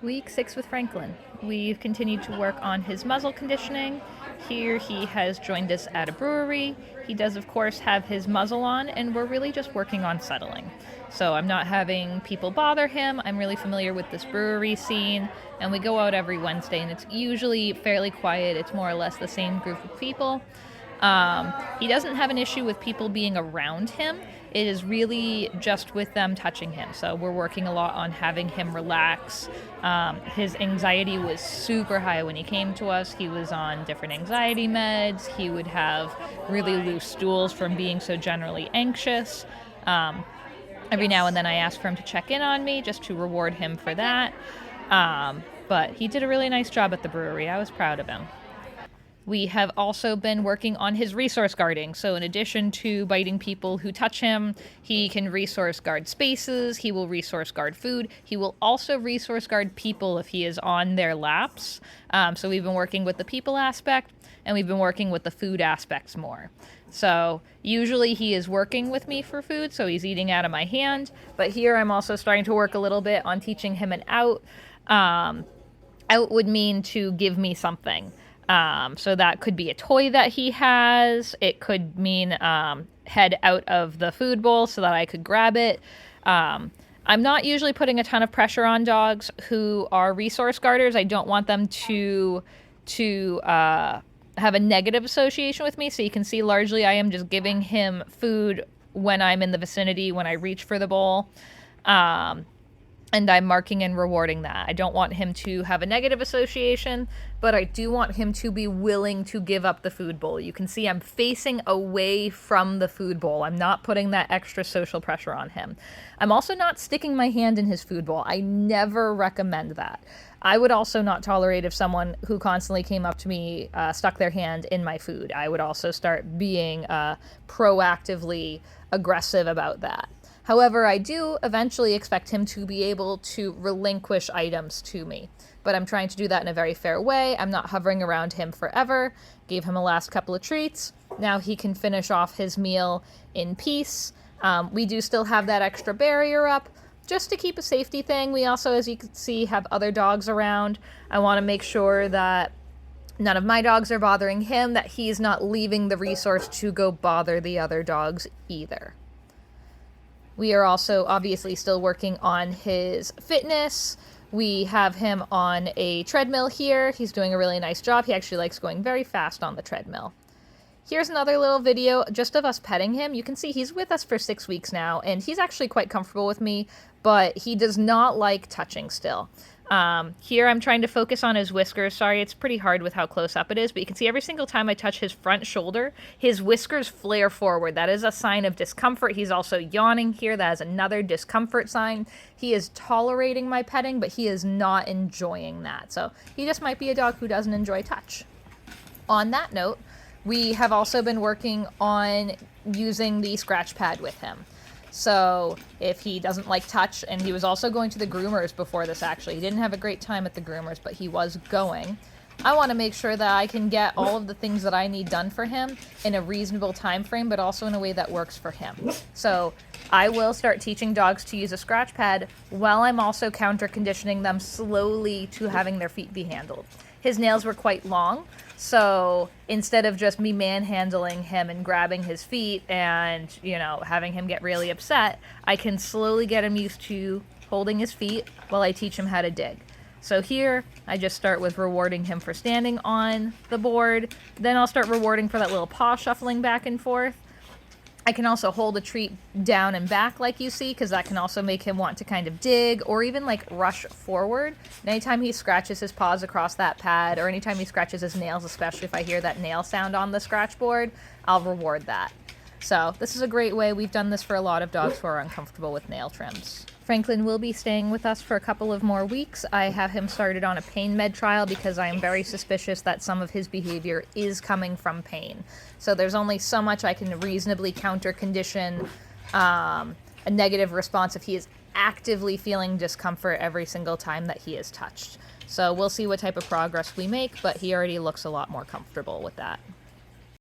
Week 6 with Franklin. We've continued to work on his muzzle conditioning. Here he has joined us at a brewery. He does, of course, have his muzzle on, and we're really just working on settling. So I'm not having people bother him. I'm really familiar with this brewery scene, and we go out every Wednesday, and it's usually fairly quiet. It's more or less the same group of people. He doesn't have an issue with people being around him. It is really just with them touching him. So we're working a lot on having him relax. His anxiety was super high when he came to us. He was on different anxiety meds. He would have really loose stools from being so generally anxious. Every now and then I ask for him to check in on me just to reward him for that. But he did a really nice job at the brewery. I was proud of him. We have also been working on his resource guarding. So in addition to biting people who touch him, he can resource guard spaces, he will resource guard food, he will also resource guard people if he is on their laps. So we've been working with the people aspect, and we've been working with the food aspects more. So usually he is working with me for food, so he's eating out of my hand. But here I'm also starting to work a little bit on teaching him an out. Out would mean to give me something. So that could be a toy that he has. It could mean head out of the food bowl so that I could grab it. I'm not usually putting a ton of pressure on dogs who are resource guarders. I don't want them to have a negative association with me. So you can see largely I am just giving him food when I'm in the vicinity, when I reach for the bowl. And I'm marking and rewarding that. I don't want him to have a negative association, but I do want him to be willing to give up the food bowl. You can see I'm facing away from the food bowl. I'm not putting that extra social pressure on him. I'm also not sticking my hand in his food bowl. I never recommend that. I would also not tolerate if someone who constantly came up to me stuck their hand in my food. I would also start being proactively aggressive about that. However, I do eventually expect him to be able to relinquish items to me. But I'm trying to do that in a very fair way. I'm not hovering around him forever. Gave him a last couple of treats. Now he can finish off his meal in peace. We do still have that extra barrier up, just to keep a safety thing. We also, as you can see, have other dogs around. I want to make sure that none of my dogs are bothering him, that he's not leaving the resource to go bother the other dogs either. We are also obviously still working on his fitness. We have him on a treadmill here. He's doing a really nice job. He actually likes going very fast on the treadmill. Here's another little video just of us petting him. You can see he's with us for 6 weeks now, and he's actually quite comfortable with me, but he does not like touching still. Here I'm trying to focus on his whiskers. Sorry, it's pretty hard with how close up it is, but you can see every single time I touch his front shoulder, his whiskers flare forward. That is a sign of discomfort. He's also yawning here. That is another discomfort sign. He is tolerating my petting, but he is not enjoying that. So he just might be a dog who doesn't enjoy touch. On that note, we have also been working on using the scratch pad with him. So if he doesn't like touch, and he was also going to the groomers before this actually. He didn't have a great time at the groomers, but he was going. I want to make sure that I can get all of the things that I need done for him in a reasonable time frame, but also in a way that works for him. So I will start teaching dogs to use a scratch pad while I'm also counter conditioning them slowly to having their feet be handled. His nails were quite long, so instead of just me manhandling him and grabbing his feet and, having him get really upset, I can slowly get him used to holding his feet while I teach him how to dig. So here, I just start with rewarding him for standing on the board. Then I'll start rewarding for that little paw shuffling back and forth. I can also hold a treat down and back like you see, because that can also make him want to kind of dig or even rush forward. And anytime he scratches his paws across that pad, or anytime he scratches his nails, especially if I hear that nail sound on the scratch board, I'll reward that. So this is a great way. We've done this for a lot of dogs who are uncomfortable with nail trims. Franklin will be staying with us for a couple of more weeks. I have him started on a pain med trial because I am very suspicious that some of his behavior is coming from pain. So there's only so much I can reasonably counter condition a negative response if he is actively feeling discomfort every single time that he is touched. So we'll see what type of progress we make, but he already looks a lot more comfortable with that.